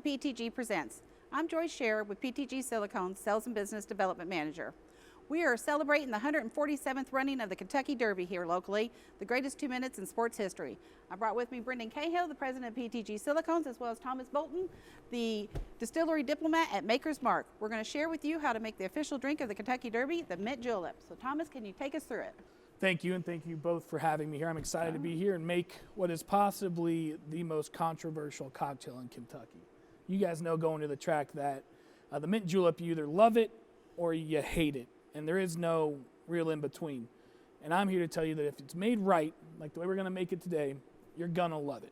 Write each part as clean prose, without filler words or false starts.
PTG Presents. I'm Joyce Scherer with PTG Silicone, Sales and Business Development Manager. We are celebrating the 147th running of the Kentucky Derby here locally, the greatest 2 minutes in sports history. I brought with me Brendan Cahill, the president of PTG Silicones, as well as Thomas Bolton, the distillery diplomat at Maker's Mark. We're going to share with you how to make the official drink of the Kentucky Derby, the mint julep. So Thomas, can you take us through it? Thank you, and thank you both for having me here. I'm excited to be here and make what is possibly the most controversial cocktail in Kentucky. You guys know going to the track that the mint julep, you either love it or you hate it, and there is no real in between. And I'm here to tell you that if it's made right, like the way we're going to make it today, you're going to love it.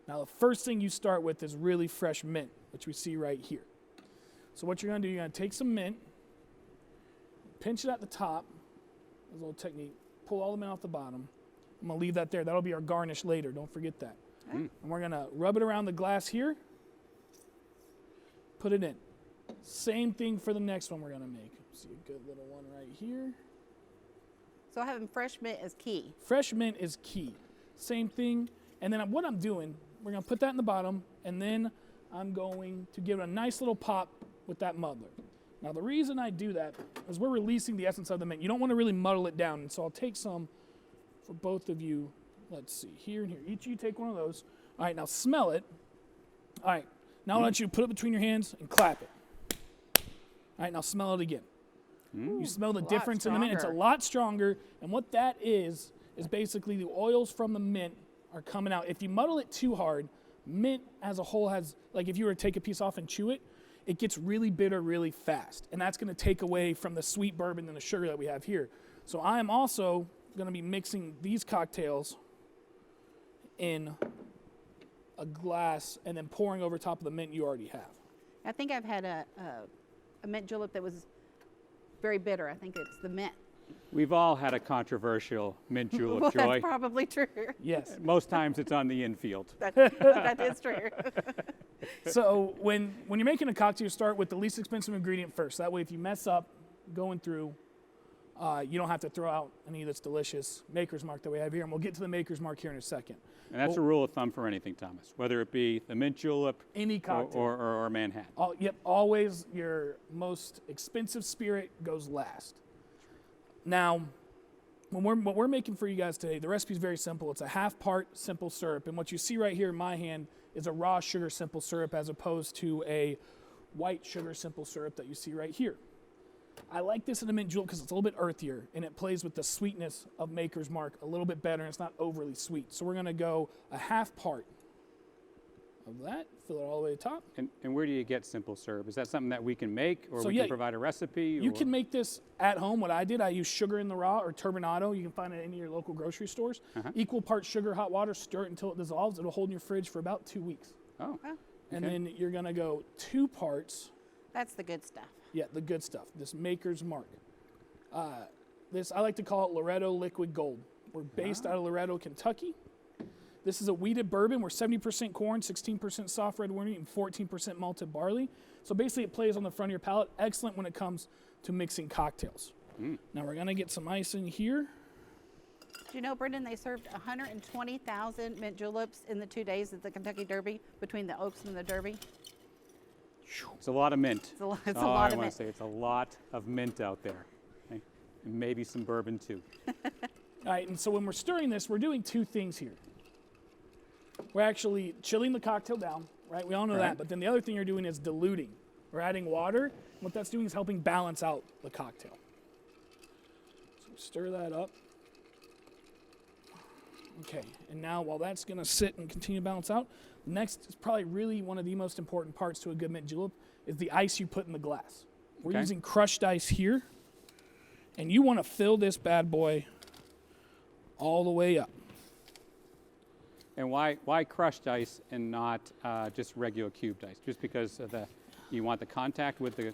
Now, the first thing you start with is really fresh mint, which we see right here. So what you're going to do, you're going to take some mint, pinch it at the top, there's a little technique, pull all the mint off the bottom. I'm going to leave that there. That'll be our garnish later. Don't forget that. And we're going to rub it around the glass here, put it in. Same thing for the next one we're going to make. See a good little one right here. So having fresh mint is key. Fresh mint is key. Same thing. And then what I'm doing, we're going to put that in the bottom, and then I'm going to give it a nice little pop with that muddler. Now, the reason I do that is we're releasing the essence of the mint. You don't want to really muddle it down, and so I'll take some for both of you. Let's see, here and here. Each of you take one of those. All right, now smell it. All right, now I want you to put it between your hands and clap it. All right, now smell it again. You smell the difference in the mint. It's a lot stronger, and what that is basically the oils from the mint are coming out. If you muddle it too hard, mint as a whole has, like if you were to take a piece off and chew it, it gets really bitter really fast, and that's going to take away from the sweet bourbon and the sugar that we have here. So I am also going to be mixing these cocktails in a glass and then pouring over top of the mint you already have. I think I've had a mint julep that was very bitter. I think it's the mint. We've all had a controversial mint julep, Well, Joy. that's probably true. Yes. Most times it's on the infield. That is true. So when you're making a cocktail, you start with the least expensive ingredient first. That way, if you mess up going through, you don't have to throw out any of this delicious Maker's Mark that we have here. And we'll get to the Maker's Mark here in a second. And that's a rule of thumb for anything, Thomas, whether it be the mint julep Any cocktail. or Manhattan. Yep, always your most expensive spirit goes last. Now, what we're making for you guys today, the recipe is very simple. It's a half part simple syrup. And what you see right here in my hand is a raw sugar simple syrup as opposed to a white sugar simple syrup that you see right here. I like this in a mint julep because it's a little bit earthier and it plays with the sweetness of Maker's Mark a little bit better, and it's not overly sweet. So we're going to go a half part of that, fill it all the way to the top. And where do you get simple syrup? Is that something that we can make, or So we yeah, can provide a recipe? You can make this at home. What I did, I used sugar in the raw or turbinado. You can find it in any of your local grocery stores. Equal parts sugar, hot water, stir it until it dissolves. It'll hold in your fridge for about 2 weeks. Oh. And then you're going to go 2 parts. That's the good stuff. Yeah, the good stuff. This Maker's Mark. This I like to call it Loretto Liquid Gold. We're based out of Loretto, Kentucky. This is a wheated bourbon. We're 70% corn, 16% soft red wheat, and 14% malted barley. So basically it plays on the front of your palate. Excellent when it comes to mixing cocktails. Now we're going to get some ice in here. Do you know, Brendan, they served 120,000 mint juleps in the 2 days of the Kentucky Derby between the Oaks and the Derby? It's a lot of mint. It's a lot of I want mint. to say it's a lot of mint out there. Okay? And maybe some bourbon too. All right, and so when we're stirring this, we're doing 2 things here. We're actually chilling the cocktail down, right? We all know that. But then the other thing you're doing is diluting. We're adding water. And what that's doing is helping balance out the cocktail. So stir that up. Okay, and now while that's going to sit and continue to balance out, next is probably really one of the most important parts to a good mint julep is the ice you put in the glass. We're using crushed ice here, and you want to fill this bad boy all the way up. And why crushed ice and not just regular cubed ice? Just because of you want the contact with the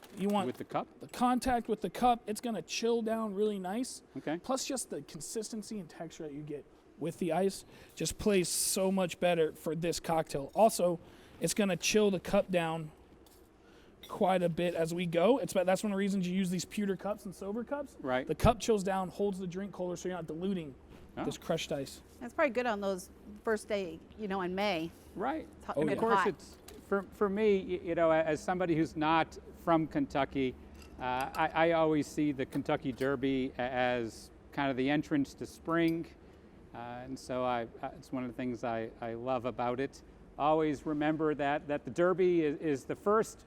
cup? The contact with the cup, it's going to chill down really nice. Okay. Plus just the consistency and texture that you get with the ice just plays so much better for this cocktail. Also, it's going to chill the cup down quite a bit as we go. That's one of the reasons you use these pewter cups and sober cups. Right. The cup chills down, holds the drink colder, so you're not diluting this crushed ice. That's probably good on those first day, in May. Right. And Of course, it's For me, you know, as somebody who's not from Kentucky, I always see the Kentucky Derby as kind of the entrance to spring, and so it's one of the things I love about it. Always remember that the Derby is the first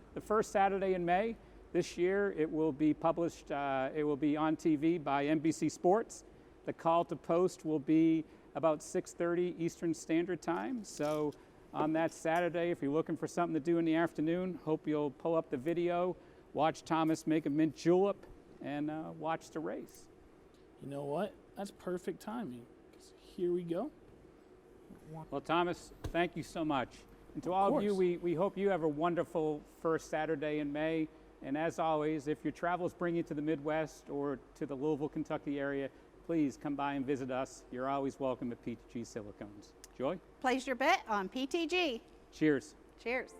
Saturday in May. This year it will be published, it will be on TV by NBC Sports. The call to post will be about 6:30 Eastern Standard Time. So on that Saturday, if you're looking for something to do in the afternoon, hope you'll pull up the video, watch Thomas make a mint julep, and watch the race. You know what? That's perfect timing. 'Cause here we go. Well, Thomas, thank you so much. And to all of you, we hope you have a wonderful first Saturday in May. And as always, if your travels bring you to the Midwest or to the Louisville, Kentucky area, please come by and visit us. You're always welcome at PTG Silicones. Joy? Place your bet on PTG. Cheers. Cheers.